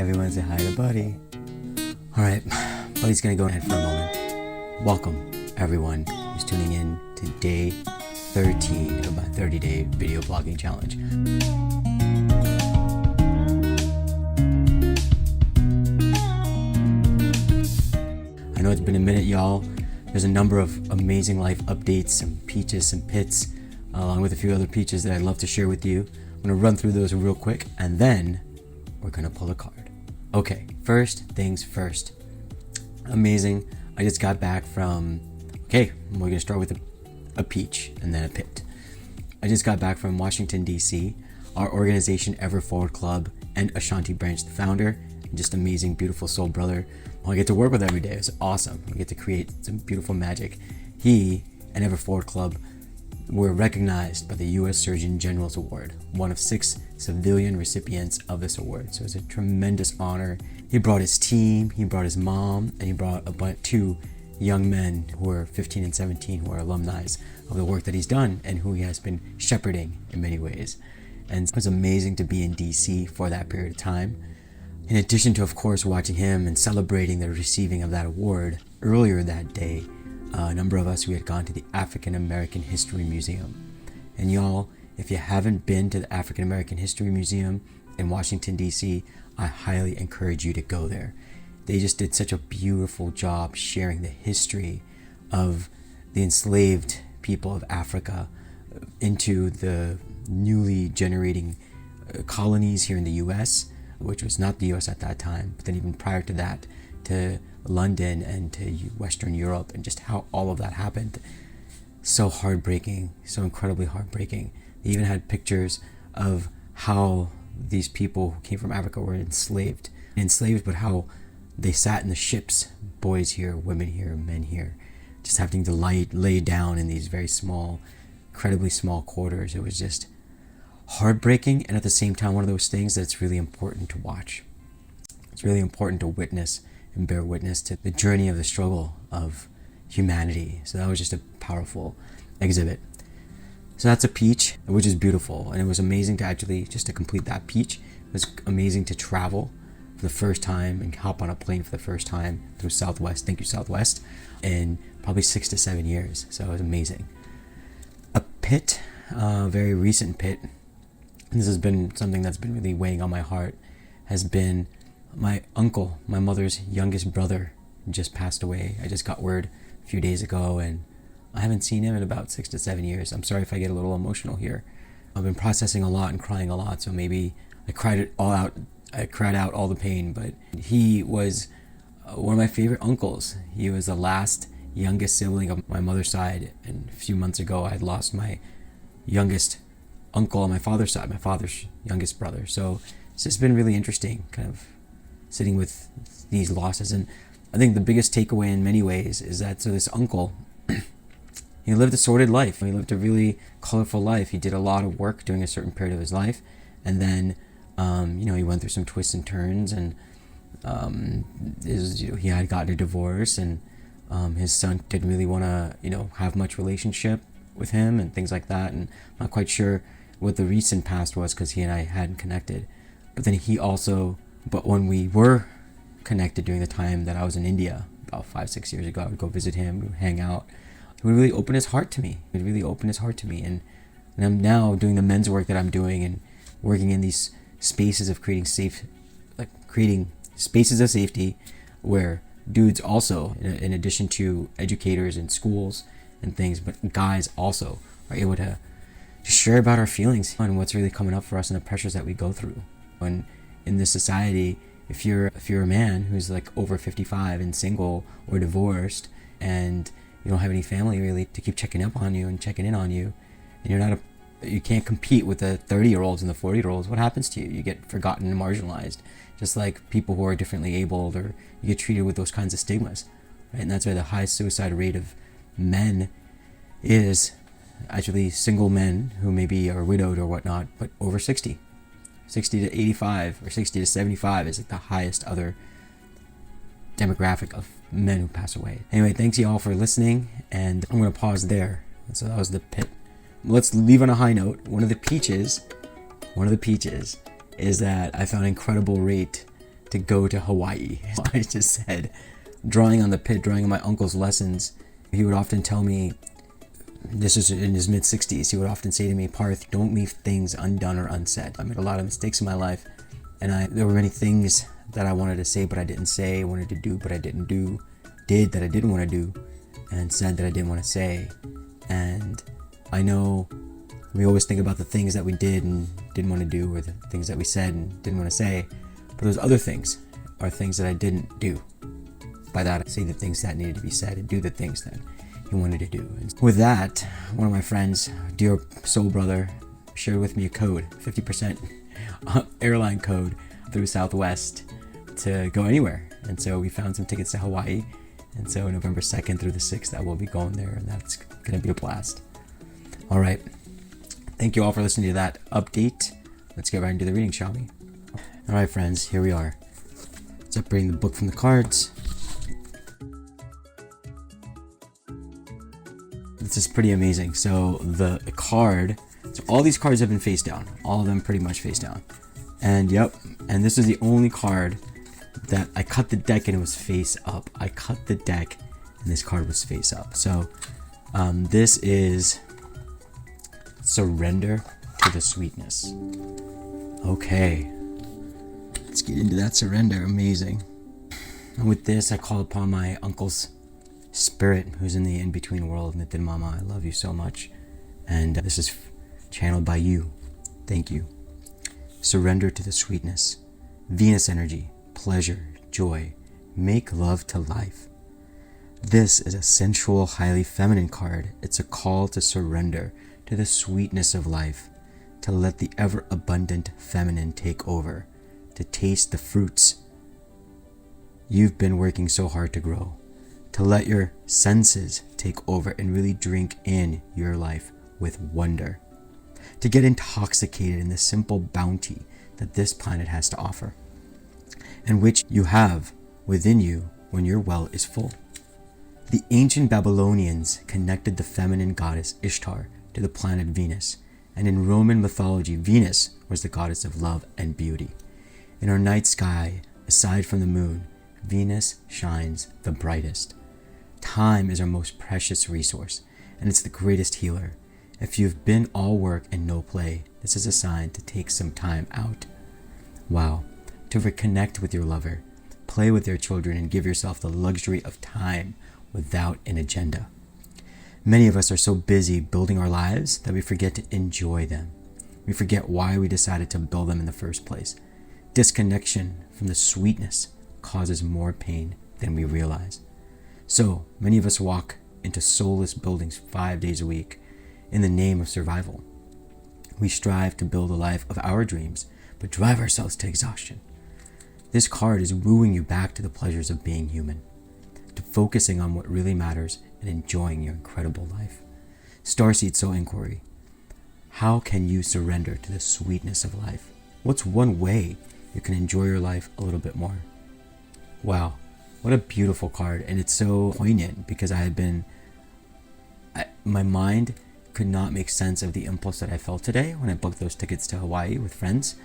Everyone say hi to Buddy. Alright, Buddy's gonna go ahead for a moment. Welcome, everyone who's tuning in to day 13 of my 30-day video blogging challenge. I know it's been a minute, y'all. There's a number of amazing life updates, some peaches, some pits, along with a few other peaches that I'd love to share with you. I'm gonna run through those real quick, and then we're gonna pull a card. Okay, first things first. Amazing. I just got back from, we're gonna start with a peach and then a pit. I just got back from Washington, D.C. Our organization, Ever Forward Club, and Ashanti branch, the founder, just amazing, beautiful soul brother. I get to work with every day. It's awesome. We get to create some beautiful magic. He and Ever Forward Club were recognized by the U.S. Surgeon General's Award, one of 6 civilian recipients of this award. So it's a tremendous honor. He brought his team, he brought his mom, and he brought 2 young men who are 15 and 17 who are alumni of the work that he's done and who he has been shepherding in many ways. And it was amazing to be in DC for that period of time. In addition to, of course, watching him and celebrating the receiving of that award, earlier that day, a number of us, we had gone to the African American History Museum. And y'all, if you haven't been to the African American History Museum in Washington, D.C., I highly encourage you to go there. They just did such a beautiful job sharing the history of the enslaved people of Africa into the newly generating colonies here in the U.S., which was not the U.S. at that time, but then even prior to that, to London and to Western Europe, and just how all of that happened. So heartbreaking, so incredibly heartbreaking. They even had pictures of how these people who came from Africa were enslaved, but how they sat in the ships, boys here, women here, men here, just having to lay down in these very small, incredibly small quarters. It was just heartbreaking, and at the same time one of those things that it's really important to watch. It's really important to witness and bear witness to the journey of the struggle of humanity. So that was just a powerful exhibit. So that's a peach, which is beautiful, and it was amazing to actually just to complete that peach. It was amazing to travel for the first time and hop on a plane for the first time through Southwest. Thank you, Southwest. In probably 6 to 7 years. So it was amazing. A pit, a very recent pit. This has been something that's been really weighing on my heart, has been my uncle, my mother's youngest brother, just passed away. I just got word a few days ago, and I haven't seen him in about 6 to 7 years. I'm sorry if I get a little emotional here. I've been processing a lot and crying a lot, so maybe I cried it all out. I cried out all the pain, but he was one of my favorite uncles. He was the last youngest sibling of my mother's side, and a few months ago I had lost my youngest uncle on my father's side, my father's youngest brother. So it's just been really interesting, kind of sitting with these losses. And I think the biggest takeaway in many ways is that, so this uncle, he lived a sordid life. He lived a really colorful life. He did a lot of work during a certain period of his life, and then he went through some twists and turns, and he had gotten a divorce, and his son didn't really want to have much relationship with him and things like that. And I'm not quite sure what the recent past was, because he and I hadn't connected. But then but when we were connected during the time that I was in India about 5-6 years ago, I would go visit him, we would hang out. He would really open his heart to me. And I'm now doing the men's work that I'm doing and working in these spaces of creating spaces of safety where dudes also, in addition to educators in schools and things, but guys also are able to share about our feelings and what's really coming up for us and the pressures that we go through. When in this society, if you're a man who's like over 55 and single or divorced, and you don't have any family really to keep checking up on you and checking in on you, and you can't compete with the 30-year-olds and the 40-year-olds, what happens to you? You get forgotten and marginalized, just like people who are differently abled, or you get treated with those kinds of stigmas, right? And that's why the high suicide rate of men is actually single men who maybe are widowed or whatnot, but over 60 to 85 or 60 to 75 is like the highest other demographic of men who pass away. Anyway, thanks y'all for listening, and I'm going to pause there. So that was the pit. Let's leave on a high note. One of the peaches is that I found an incredible rate to go to Hawaii. I just said, drawing on the pit, drawing on my uncle's lessons, he would often tell me, this is in his mid-60s, he would often say to me, Parth, don't leave things undone or unsaid. I made a lot of mistakes in my life, and there were many things that I wanted to say but I didn't say, wanted to do but I didn't do, did that I didn't want to do, and said that I didn't want to say. And I know we always think about the things that we did and didn't want to do, or the things that we said and didn't want to say, but those other things are things that I didn't do. By that, I say the things that needed to be said and do the things that he wanted to do. And with that, one of my friends, dear soul brother, shared with me a code, 50% airline code through Southwest to go anywhere. And so we found some tickets to Hawaii. And so November 2nd through the 6th, I will be going there, and that's going to be a blast. All right. Thank you all for listening to that update. Let's get right into the reading, shall we? All right, friends, here we are. Separating the book from the cards. This is pretty amazing. So the card, so all these cards have been face down. All of them pretty much face down. And yep, and this is the only card that I cut the deck and it was face up. I cut the deck and this card was face up. So this is surrender to the sweetness. Okay, let's get into that surrender. Amazing. And with this, I call upon my uncle's spirit who's in the in-between world. Nitin Mama, I love you so much. And this is channeled by you. Thank you. Surrender to the sweetness. Venus energy. Pleasure, joy, make love to life. This is a sensual, highly feminine card. It's a call to surrender to the sweetness of life, to let the ever-abundant feminine take over, to taste the fruits you've been working so hard to grow, to let your senses take over and really drink in your life with wonder, to get intoxicated in the simple bounty that this planet has to offer, and which you have within you when your well is full. The ancient Babylonians connected the feminine goddess Ishtar to the planet Venus, and in Roman mythology, Venus was the goddess of love and beauty. In our night sky, aside from the moon, Venus shines the brightest. Time is our most precious resource, and it's the greatest healer. If you've been all work and no play, this is a sign to take some time out. Wow. To reconnect with your lover, play with your children, and give yourself the luxury of time without an agenda. Many of us are so busy building our lives that we forget to enjoy them. We forget why we decided to build them in the first place. Disconnection from the sweetness causes more pain than we realize. So many of us walk into soulless buildings 5 days a week in the name of survival. We strive to build a life of our dreams, but drive ourselves to exhaustion. This card is wooing you back to the pleasures of being human, to focusing on what really matters and enjoying your incredible life. Starseed Soul Inquiry. How can you surrender to the sweetness of life? What's one way you can enjoy your life a little bit more? Wow, what a beautiful card. And it's so poignant because my mind could not make sense of the impulse that I felt today when I booked those tickets to Hawaii with friends.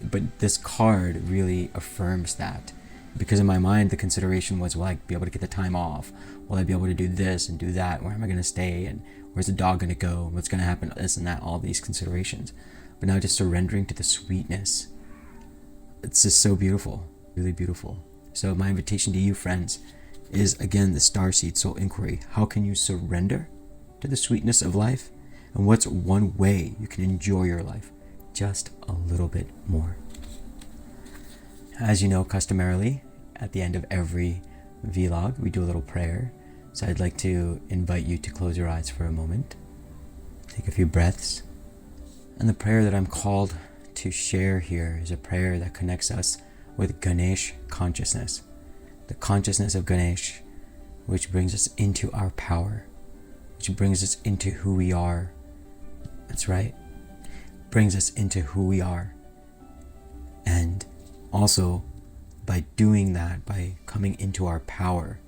But this card really affirms that, because in my mind the consideration was, will I be able to get the time off? Will I be able to do this and do that? Where am I going to stay? And where's the dog going to go? What's going to happen? This and that, all these considerations. But now just surrendering to the sweetness. It's just so beautiful, really beautiful. So my invitation to you, friends, is again the Starseed Soul Inquiry. How can you surrender to the sweetness of life? And what's one way you can enjoy your life just a little bit more? As you know, customarily, at the end of every vlog, we do a little prayer. So I'd like to invite you to close your eyes for a moment. Take a few breaths. And the prayer that I'm called to share here is a prayer that connects us with Ganesh consciousness. The consciousness of Ganesh, which brings us into our power, which brings us into who we are. That's right. Brings us into who we are. And also, by doing that, by coming into our power,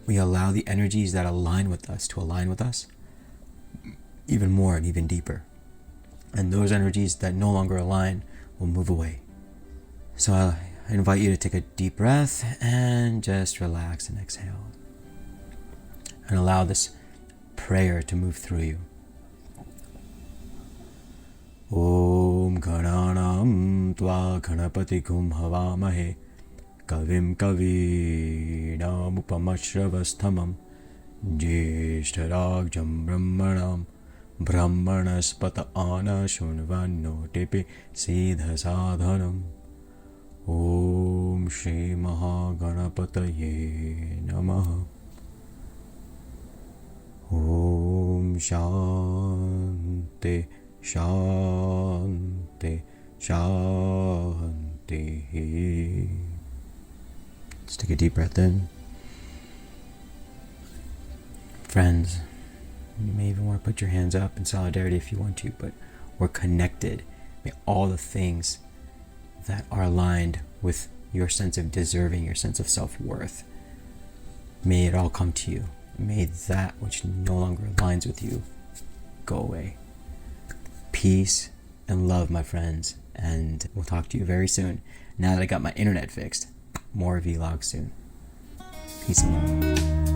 we allow the energies that align with us to align with us even more and even deeper. And those energies that no longer align will move away. So I I invite you to take a deep breath and just relax and exhale. And allow this prayer to move through you. Om Gananam Tva Ganapatikum Havamahe Kavim Kavinam Upamashravasthamam Jeshtarajam Brahmanam Brahmanaspata Ana Shunvanno Tepe Siddha Sadhanam. Om Shri Mahaganapataye Namaha. Om Shanti Shanti Shanti. Let's take a deep breath in. Friends, you may even want to put your hands up in solidarity if you want to, but we're connected. May all the things that are aligned with your sense of deserving, your sense of self-worth, may it all come to you. May that which no longer aligns with you go away. Peace and love, my friends, and we'll talk to you very soon. Now that I got my internet fixed, more vlogs soon. Peace and love.